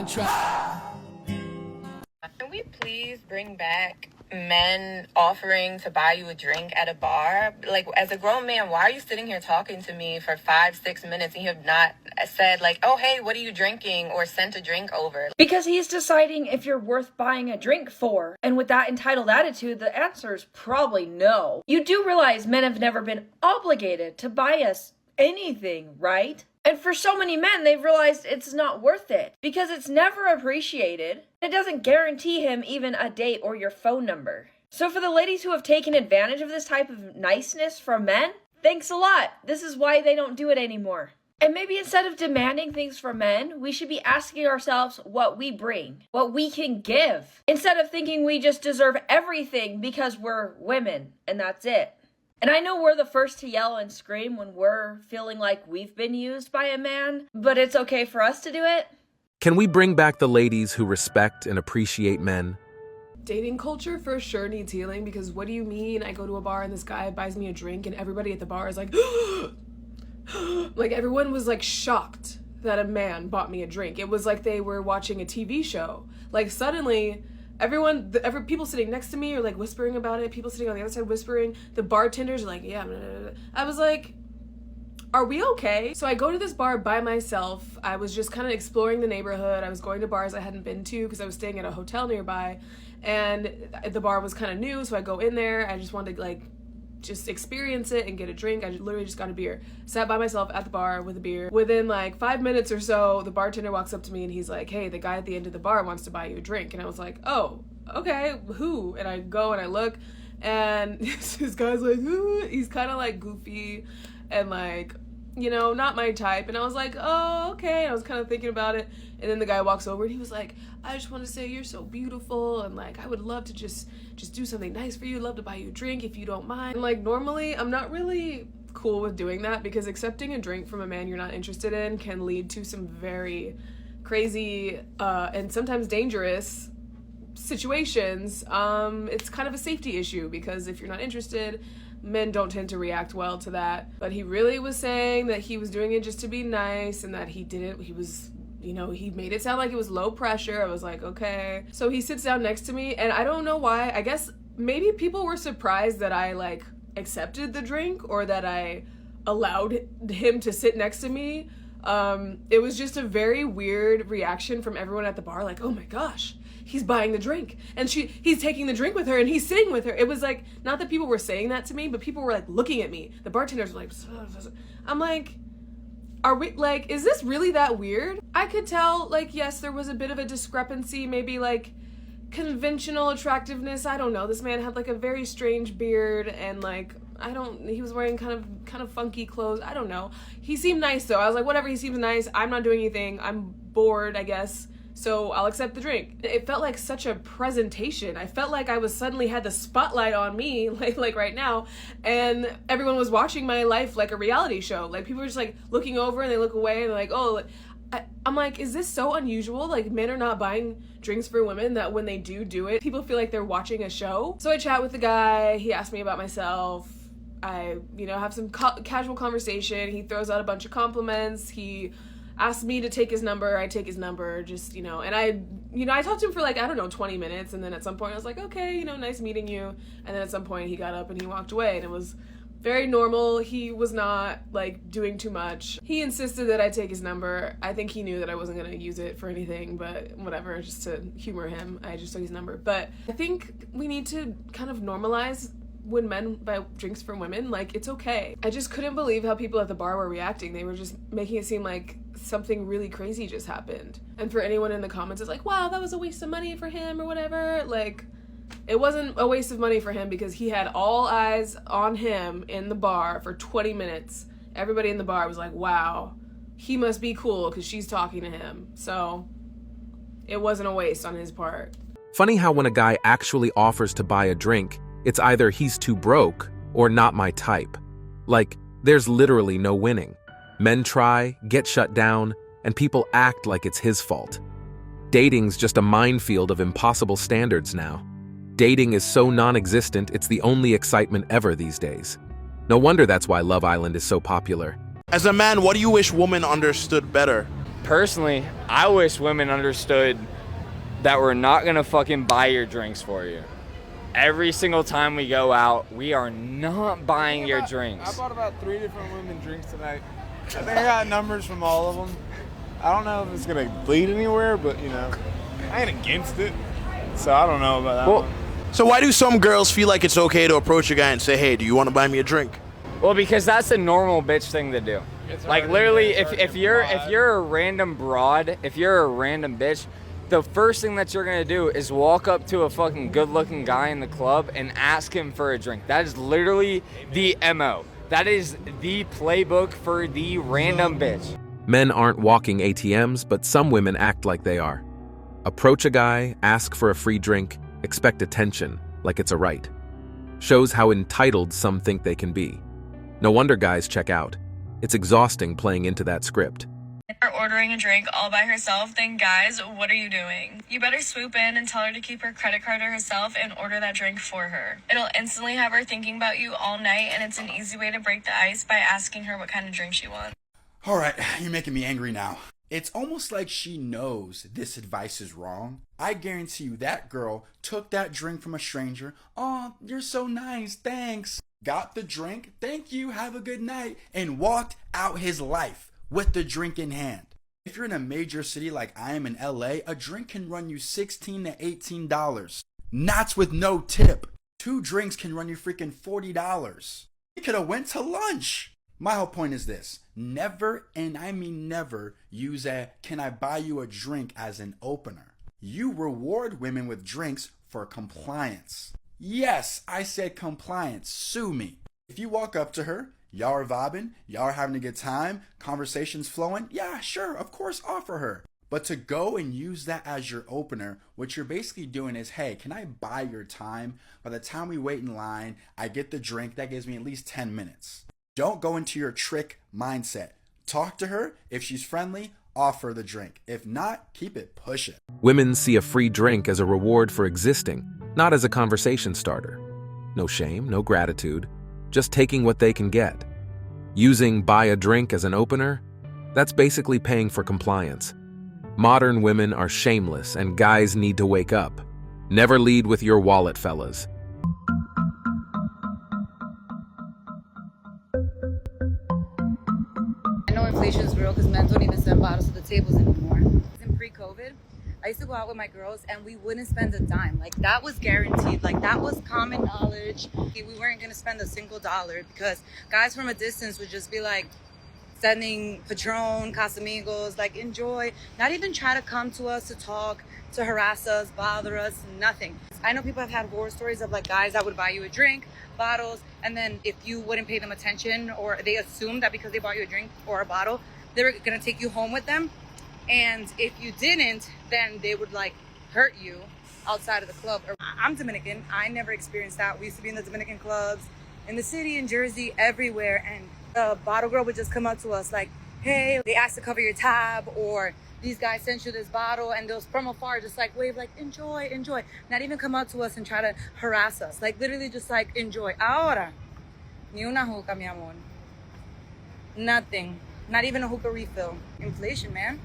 been trying. Can we please bring back men offering to buy you a drink at a bar? Like, as a grown man, why are you sitting here talking to me for 5-6 minutes and you have not said, like, oh, hey, what are you drinking, or sent a drink over? Because he's deciding if you're worth buying a drink for. And with that entitled attitude, the answer is probably no. You do realize men have never been obligated to buy us anything, right? And for so many men, they've realized it's not worth it because it's never appreciated. It doesn't guarantee him even a date or your phone number. So for the ladies who have taken advantage of this type of niceness from men, thanks a lot. This is why they don't do it anymore. And maybe instead of demanding things from men, we should be asking ourselves what we bring, what we can give, instead of thinking we just deserve everything because we're women and that's it. And I know we're the first to yell and scream when we're feeling like we've been used by a man, but it's okay for us to do it. Can we bring back the ladies who respect and appreciate men? Dating culture for sure needs healing, because what do you mean I go to a bar and this guy buys me a drink and everybody at the bar is like, like everyone was like shocked that a man bought me a drink. It was like they were watching a TV show. Like suddenly people sitting next to me are like whispering about it. People sitting on the other side whispering. The bartenders are like, yeah. Blah, blah, blah. I was like, are we okay? So I go to this bar by myself. I was just kind of exploring the neighborhood. I was going to bars I hadn't been to because I was staying at a hotel nearby. And the bar was kind of new, so I go in there. I just wanted to like just experience it and get a drink. I literally just got a beer. Sat by myself at the bar with a beer. Within like 5 minutes or so, the bartender walks up to me and he's like, hey, the guy at the end of the bar wants to buy you a drink. And I was like, oh, okay, who? And I go and I look, and this guy's like, ooh. He's kind of like goofy and like, you know, not my type. And I was like, oh, okay. And I was kind of thinking about it. And then the guy walks over and he was like, I just want to say you're so beautiful, and like I would love to just do something nice for you. Love to buy you a drink if you don't mind. And like normally I'm not really cool with doing that, because accepting a drink from a man you're not interested in can lead to some very crazy and sometimes dangerous situations. It's kind of a safety issue, because if you're not interested, men don't tend to react well to that. But he really was saying that he was doing it just to be nice, and that he made it sound like it was low pressure. I was like, okay. So he sits down next to me, and I don't know why. I guess maybe people were surprised that I like accepted the drink, or that I allowed him to sit next to me. It was just a very weird reaction from everyone at the bar, like, oh my gosh, he's buying the drink, and he's taking the drink with her, and he's sitting with her. It was like, not that people were saying that to me, but people were like looking at me. The bartenders were like, I'm like, are we like, is this really that weird? I could tell, like, yes, there was a bit of a discrepancy, maybe like conventional attractiveness. I don't know. This man had like a very strange beard, and like, he was wearing kind of funky clothes. I don't know. He seemed nice though. I was like, whatever, he seems nice. I'm not doing anything. I'm bored, I guess. So I'll accept the drink. It felt like such a presentation. I felt like I was suddenly had the spotlight on me, like right now, and everyone was watching my life like a reality show. Like people were just like looking over and they look away and they're like, oh, I'm like, is this so unusual? Like men are not buying drinks for women, that when they do it, people feel like they're watching a show. So I chat with the guy. He asked me about myself. I, have some casual conversation. He throws out a bunch of compliments. He asked me to take his number. I take his number, just, and I talked to him for like, I don't know, 20 minutes. And then at some point I was like, okay, nice meeting you. And then at some point he got up and he walked away, and it was very normal. He was not like doing too much. He insisted that I take his number. I think he knew that I wasn't going to use it for anything, but whatever, just to humor him, I just took his number. But I think we need to kind of normalize when men buy drinks from women. Like, it's okay. I just couldn't believe how people at the bar were reacting. They were just making it seem like something really crazy just happened. And for anyone in the comments, it's like, wow, that was a waste of money for him or whatever. Like, it wasn't a waste of money for him, because he had all eyes on him in the bar for 20 minutes. Everybody in the bar was like, wow, he must be cool because she's talking to him. So it wasn't a waste on his part. Funny how when a guy actually offers to buy a drink, it's either he's too broke or not my type. Like, there's literally no winning. Men try, get shut down, and people act like it's his fault. Dating's just a minefield of impossible standards now. Dating is so non-existent, it's the only excitement ever these days. No wonder that's why Love Island is so popular. As a man, what do you wish women understood better? Personally, I wish women understood that we're not gonna fucking buy your drinks for you. Every single time we go out, we are not buying your drinks. I bought about 3 different women drinks tonight. I think I got numbers from all of them. I don't know if it's gonna lead anywhere, but I ain't against it. So I don't know about that one. So why do some girls feel like it's okay to approach a guy and say, hey, do you want to buy me a drink? Well, because that's a normal bitch thing to do. Like literally, if you're a random broad, if you're a random bitch, the first thing that you're gonna do is walk up to a fucking good-looking guy in the club and ask him for a drink. That is literally the MO. That is the playbook for the random bitch. Men aren't walking ATMs, but some women act like they are. Approach a guy, ask for a free drink, expect attention, like it's a right. Shows how entitled some think they can be. No wonder guys check out. It's exhausting playing into that script. Her ordering a drink all by herself, then guys, what are you doing? You better swoop in and tell her to keep her credit card to herself and order that drink for her. It'll instantly have her thinking about you all night, and it's an easy way to break the ice by asking her what kind of drink she wants. All right, you're making me angry now. It's almost like she knows this advice is wrong. I guarantee you that girl took that drink from a stranger. Oh, you're so nice, thanks. Got the drink, thank you, have a good night, and walked out his life with the drink in hand. If you're in a major city like I am in LA, a drink can run you $16 to $18. Not with no tip. 2 drinks can run you freaking $40. You could have went to lunch. My whole point is this: never, and I mean never, use a "can I buy you a drink" as an opener. You reward women with drinks for compliance. Yes, I said compliance. Sue me. If you walk up to her, y'all are vibing, y'all are having a good time, conversation's flowing, yeah, sure, of course, offer her. But to go and use that as your opener, what you're basically doing is, hey, can I buy your time? By the time we wait in line, I get the drink, that gives me at least 10 minutes. Don't go into your trick mindset. Talk to her. If she's friendly, offer the drink. If not, keep it pushing. Women see a free drink as a reward for existing, not as a conversation starter. No shame, no gratitude, just taking what they can get. Using buy a drink as an opener, that's basically paying for compliance. Modern women are shameless and guys need to wake up. Never lead with your wallet, fellas. I know inflation is real because men don't even send bottles to the tables anymore. In pre-COVID, I used to go out with my girls and we wouldn't spend a dime. Like, that was guaranteed. Like, that was common knowledge. We weren't going to spend a single dollar because guys from a distance would just be like sending Patron, Casamigos, like, enjoy. Not even try to come to us to talk, to harass us, bother us, nothing. I know people have had horror stories of like guys that would buy you a drink, bottles, and then if you wouldn't pay them attention, or they assumed that because they bought you a drink or a bottle, they were gonna take you home with them. And if you didn't, then they would like hurt you outside of the club. I'm Dominican. I never experienced that. We used to be in the Dominican clubs in the city, in Jersey, everywhere. And the bottle girl would just come up to us like, hey, they asked to cover your tab, or these guys sent you this bottle, and those from afar just like wave like, enjoy, enjoy. Not even come up to us and try to harass us. Like literally just like, enjoy. Ahora, ni una hookah, mi amor. Nothing. Not even a hookah refill. Inflation, man.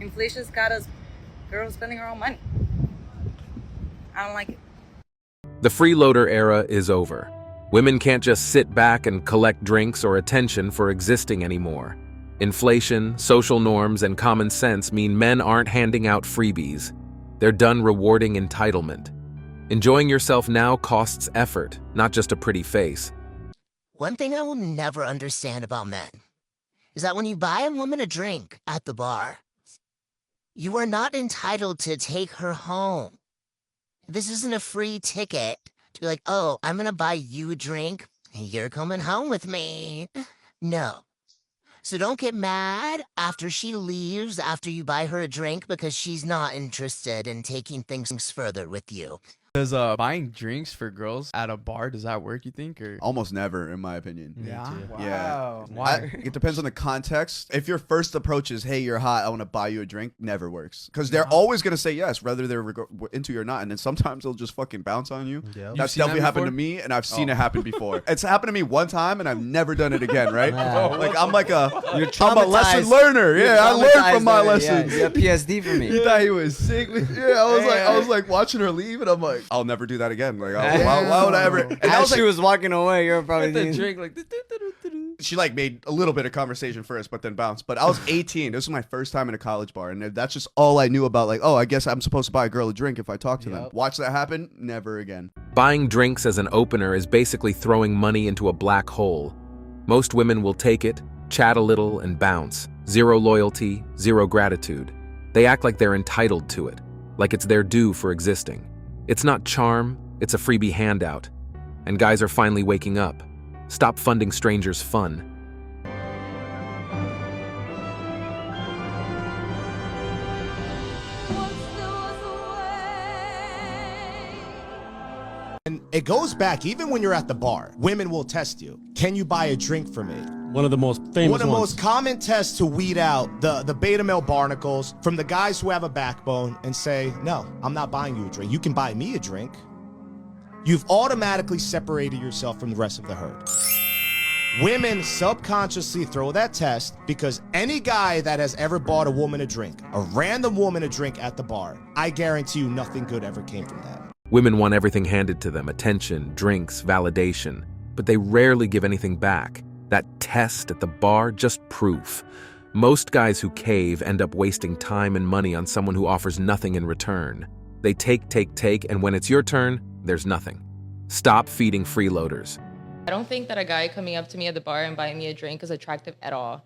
Inflation's got us girls spending our own money. I don't like it. The freeloader era is over. Women can't just sit back and collect drinks or attention for existing anymore. Inflation, social norms, and common sense mean men aren't handing out freebies. They're done rewarding entitlement. Enjoying yourself now costs effort, not just a pretty face. One thing I will never understand about men is that when you buy a woman a drink at the bar, you are not entitled to take her home. This isn't a free ticket to be like, oh, I'm going to buy you a drink and you're coming home with me. No. So don't get mad after she leaves after you buy her a drink because she's not interested in taking things further with you. Does buying drinks for girls at a bar, does that work, you think? Or Almost never, in my opinion. Yeah. Yeah. Why? It depends on the context. If your first approach is, hey, you're hot, I want to buy you a drink, never works. Because they're always going to say yes, whether they're into you or not. And then sometimes they'll just fucking bounce on you. Yep. That's definitely happened to me, and I've seen it happen before. It's happened to me one time, and I've never done it again, right? Like, I'm like I'm a lesson learner. Yeah, I learned from my lessons. Yeah, PSD for me. You thought he was sick? Yeah, I was like watching her leave, and I'm like, I'll never do that again. Like, why would I ever? And As she was walking away, you're probably the drink like. She like made a little bit of conversation first, but then bounced. But I was 18. This was my first time in a college bar, and that's just all I knew about. Like, oh, I guess I'm supposed to buy a girl a drink if I talk to them. Watch that happen. Never again. Buying drinks as an opener is basically throwing money into a black hole. Most women will take it, chat a little, and bounce. Zero loyalty, zero gratitude. They act like they're entitled to it, like it's their due for existing. It's not charm, it's a freebie handout. And guys are finally waking up. Stop funding strangers' fun. And it goes back, even when you're at the bar, women will test you. Can you buy a drink for me? One of the most famous One of the most common tests to weed out the beta male barnacles from the guys who have a backbone and say, no, I'm not buying you a drink. You can buy me a drink. You've automatically separated yourself from the rest of the herd. Women subconsciously throw that test because any guy that has ever bought a woman a drink, a random woman a drink at the bar, I guarantee you nothing good ever came from that. Women want everything handed to them, attention, drinks, validation, but they rarely give anything back. That test at the bar, just proof. Most guys who cave end up wasting time and money on someone who offers nothing in return. They take, and when it's your turn, there's nothing. Stop feeding freeloaders. I don't think that a guy coming up to me at the bar and buying me a drink is attractive at all.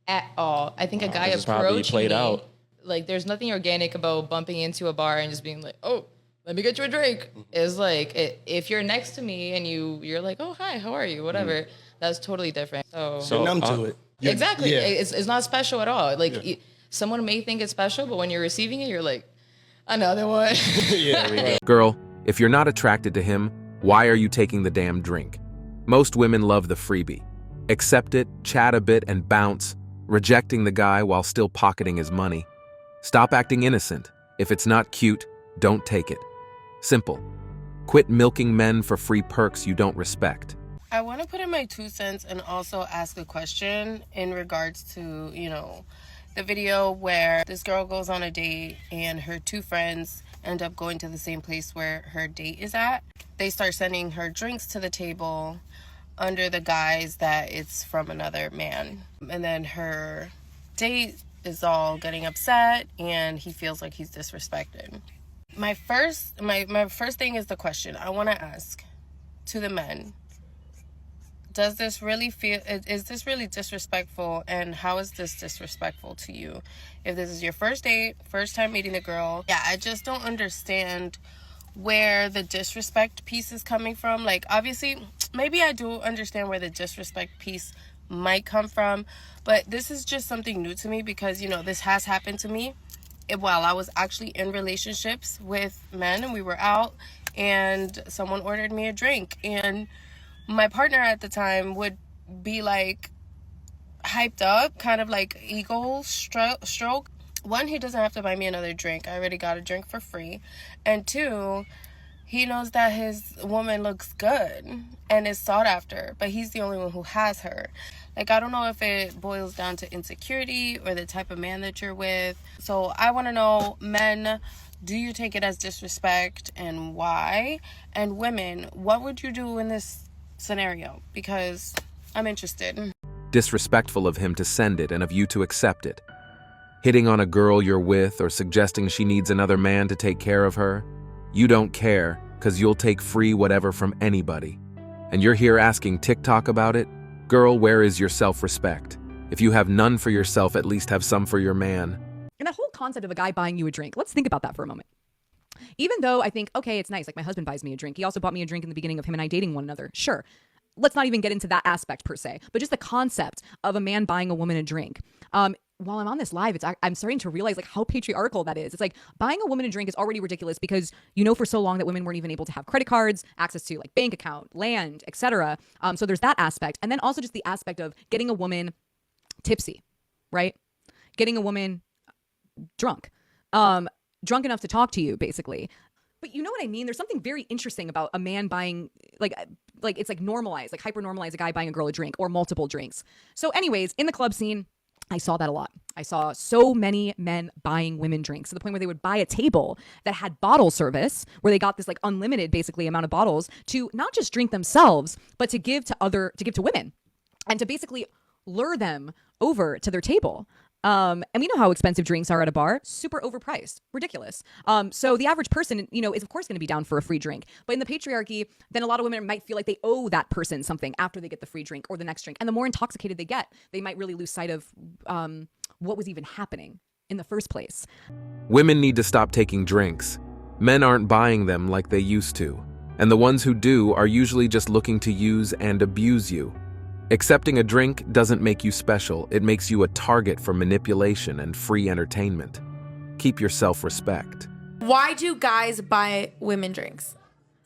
At all. I think a guy approaching me, like, there's nothing organic about bumping into a bar and just being like, oh, let me get you a drink. Is like, if you're next to me and you're like, oh, hi, how are you? Whatever. That's totally different. So you're numb to it. Exactly. Yeah. It's not special at all. Like, someone may think it's special, but when you're receiving it, you're like, another one. Girl, if you're not attracted to him, why are you taking the damn drink? Most women love the freebie. Accept it, chat a bit, and bounce, rejecting the guy while still pocketing his money. Stop acting innocent. If it's not cute, don't take it. Simple. Quit milking men for free perks you don't respect. I want to put in my 2 cents and also ask a question in regards to, the video where this girl goes on a date and her 2 friends end up going to the same place where her date is at. They start sending her drinks to the table under the guise that it's from another man. And then her date is all getting upset and he feels like he's disrespected. My first thing is the question I want to ask to the men. Is this really disrespectful, and how is this disrespectful to you? If this is your first date, first time meeting the girl, I just don't understand where the disrespect piece is coming from. Like, obviously, maybe I do understand where the disrespect piece might come from, but this is just something new to me because, this has happened to me while I was actually in relationships with men, and we were out, and someone ordered me a drink, and my partner at the time would be like hyped up, kind of like ego stroke. 1, he doesn't have to buy me another drink. I already got a drink for free. And 2, he knows that his woman looks good and is sought after, but he's the only one who has her. Like, I don't know if it boils down to insecurity or the type of man that you're with. So I want to know, men, do you take it as disrespect and why? And women, what would you do in this scenario? Because I'm interested. Disrespectful of him to send it and of you to accept it. Hitting on a girl you're with or suggesting she needs another man to take care of her. You don't care because you'll take free whatever from anybody. And you're here asking TikTok about it? Girl, where is your self-respect? If you have none for yourself, at least have some for your man. And that whole concept of a guy buying you a drink, let's think about that for a moment. Even though I think, okay, it's nice, like my husband buys me a drink. He also bought me a drink in the beginning of him and I dating one another. Sure. Let's not even get into that aspect per se, but just the concept of a man buying a woman a drink. while I'm on this live, I'm starting to realize like how patriarchal that is. It's like buying a woman a drink is already ridiculous because for so long that women weren't even able to have credit cards, access to like bank account, land, etc. So there's that aspect. And then also just the aspect of getting a woman tipsy, right? Getting a woman drunk, drunk enough to talk to you basically. But you know what I mean? There's something very interesting about a man buying like it's like normalized, like hyper normalized a guy buying a girl a drink or multiple drinks. So anyways, in the club scene, I saw that a lot. I saw so many men buying women drinks to the point where they would buy a table that had bottle service, where they got this like unlimited basically amount of bottles to not just drink themselves, but to give to women and to basically lure them over to their table. And we know how expensive drinks are at a bar, super overpriced, ridiculous. So the average person, is of course going to be down for a free drink. But in the patriarchy, then a lot of women might feel like they owe that person something after they get the free drink or the next drink. And the more intoxicated they get, they might really lose sight of what was even happening in the first place. Women need to stop taking drinks. Men aren't buying them like they used to. And the ones who do are usually just looking to use and abuse you. Accepting a drink doesn't make you special. It makes you a target for manipulation and free entertainment. Keep your self-respect. Why do guys buy women drinks?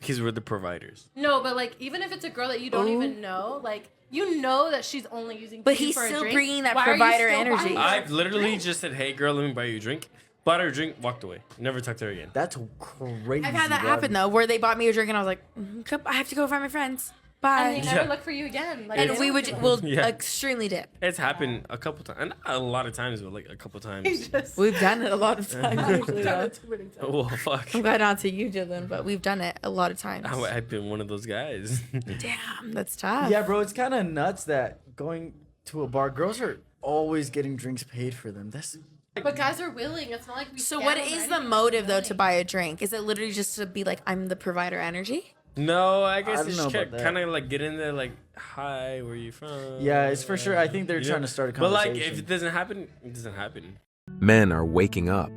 Because we're the providers. No, but like even if it's a girl that you don't even know, like you know that she's only using. But you he's for a still drink. bringing that Why are you provider still energy. buying her I've literally drink? just said, "Hey, girl, let me buy you a drink." Bought her a drink, walked away. Never talked to her again. That's crazy. I've had that happen though, where they bought me a drink and I was like, I have to go find my friends. Bye. And they never look for you again. Like, And they we'll Yeah. extremely dip. It's happened a couple times, not a lot of times, but like a couple times. We've done it a lot of times. Actually, though. Well, fuck. I'm glad not to you, Dylan, but we've done it a lot of times. I've been one of those guys. Damn, that's tough. Yeah, bro, it's kind of nuts that going to a bar, girls are always getting drinks paid for them. That's But guys are willing. It's not like we. So scam what them or is anything. the motive though to buy a drink? Is it literally just to be like, I'm the provider energy? No, I I guess don't it's know just about that. kind of like get in there, like, hi, where you from? Yeah, it's for sure. I think they're trying to start a But like, conversation. if it doesn't happen, it doesn't happen. Men are waking up.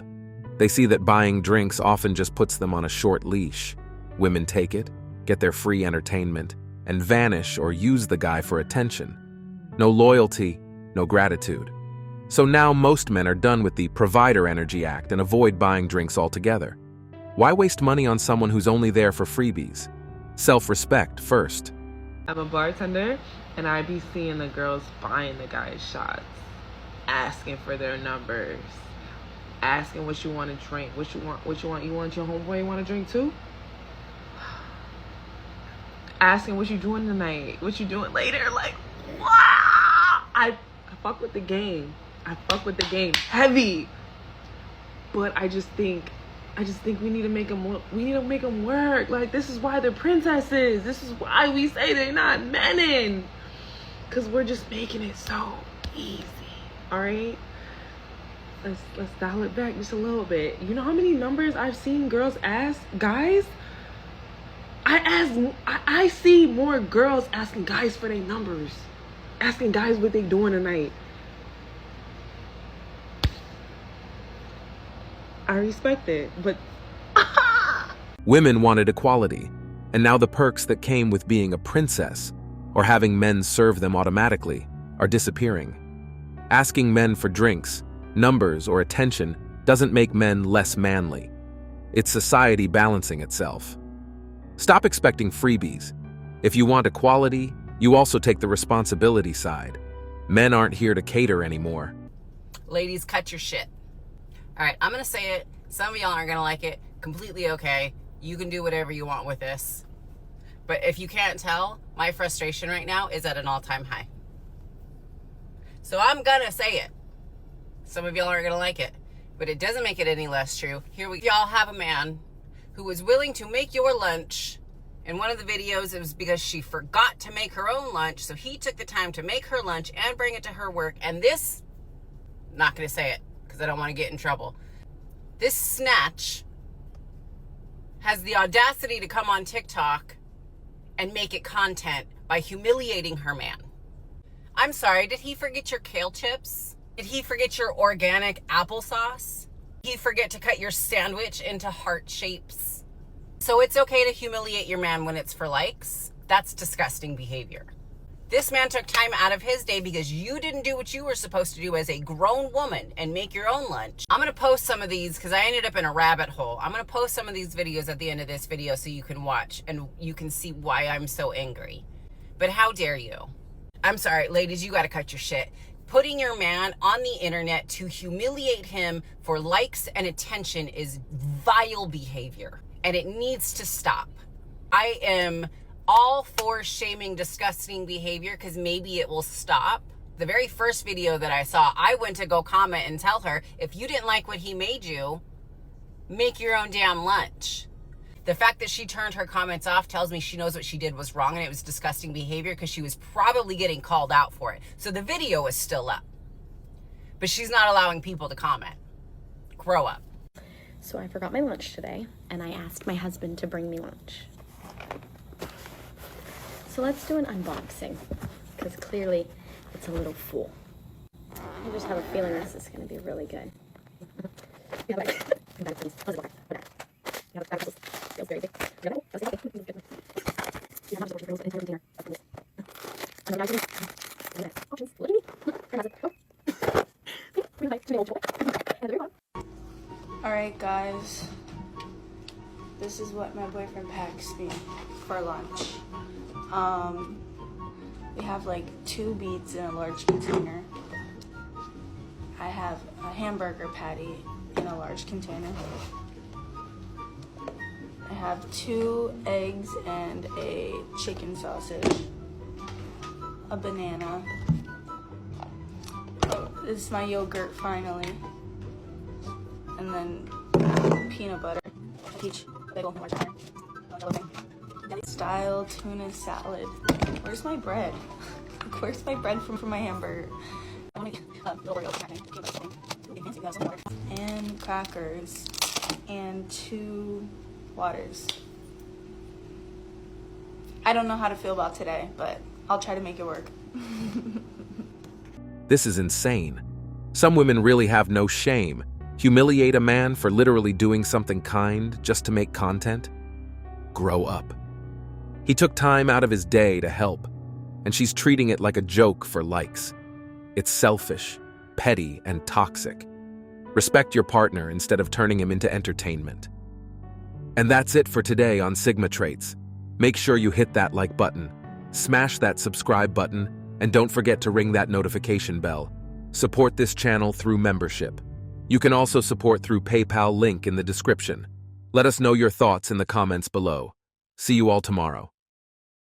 They see that buying drinks often just puts them on a short leash. Women take it, get their free entertainment, and vanish or use the guy for attention. No loyalty, no gratitude. So now most men are done with the Provider Energy Act and avoid buying drinks altogether. Why waste money on someone who's only there for freebies? Self-respect first. I'm a bartender, and I be seeing the girls buying the guys shots, asking for their numbers, asking what you want to drink, what you want your homeboy you want to drink too? Asking what you doing tonight, what you doing later, like, wow! I fuck with the game. I fuck with the game heavy. But I just think we need to make them work. Like, this is why they're princesses. This is why we say they're not menin. Cause we're just making it so easy. All right. Let's dial it back just a little bit. You know how many numbers I've seen girls ask guys? I see more girls asking guys for their numbers, asking guys what they doing tonight. I respect it, but Women wanted equality, and now the perks that came with being a princess or having men serve them automatically are disappearing. Asking men for drinks, numbers, or attention doesn't make men less manly. It's society balancing itself. Stop expecting freebies. If you want equality, you also take the responsibility side. Men aren't here to cater anymore. Ladies, cut your shit. All right, I'm going to say it. Some of y'all aren't going to like it. Completely okay. You can do whatever you want with this. But if you can't tell, my frustration right now is at an all-time high. So I'm going to say it. Some of y'all aren't going to like it. But it doesn't make it any less true. Here we y'all have a man who was willing to make your lunch. In one of the videos, it was because she forgot to make her own lunch. So he took the time to make her lunch and bring it to her work. And this, not going to say it because I don't want to get in trouble. This snatch has the audacity to come on TikTok and make it content by humiliating her man. I'm sorry, did he forget your kale chips? Did he forget your organic applesauce? Did he forget to cut your sandwich into heart shapes? So it's okay to humiliate your man when it's for likes? That's disgusting behavior. This man took time out of his day because you didn't do what you were supposed to do as a grown woman and make your own lunch. I'm going to post some of these because I ended up in a rabbit hole. I'm going to post some of these videos at the end of this video so you can watch and you can see why I'm so angry. But how dare you? I'm sorry, ladies, you got to cut your shit. Putting your man on the internet to humiliate him for likes and attention is vile behavior, and it needs to stop. I am all for shaming disgusting behavior because maybe it will stop. The very first video that I saw, I went to go comment and tell her, if you didn't like what he made you, make your own damn lunch. The fact that she turned her comments off tells me she knows what she did was wrong and it was disgusting behavior because she was probably getting called out for it. So the video is still up. But she's not allowing people to comment. Grow up. So I forgot my lunch today and I asked my husband to bring me lunch. So let's do an unboxing because clearly it's a little full. I just have a feeling this is going to be really good. Alright guys, this is what my boyfriend packs me for lunch. We have like 2 beets in a large container. I have a hamburger patty in a large container. I have 2 eggs and a chicken sausage. A banana. Oh, this is my yogurt finally. And then peanut butter. Peach. Bagel. Style tuna salad. Where's my bread? Where's my bread from my hamburger? And crackers. And 2 waters. I don't know how to feel about today, but I'll try to make it work. This is insane. Some women really have no shame. Humiliate a man for literally doing something kind just to make content? Grow up. He took time out of his day to help, and she's treating it like a joke for likes. It's selfish, petty, and toxic. Respect your partner instead of turning him into entertainment. And that's it for today on Sigma Traits. Make sure you hit that like button, smash that subscribe button, and don't forget to ring that notification bell. Support this channel through membership. You can also support through PayPal link in the description. Let us know your thoughts in the comments below. See you all tomorrow.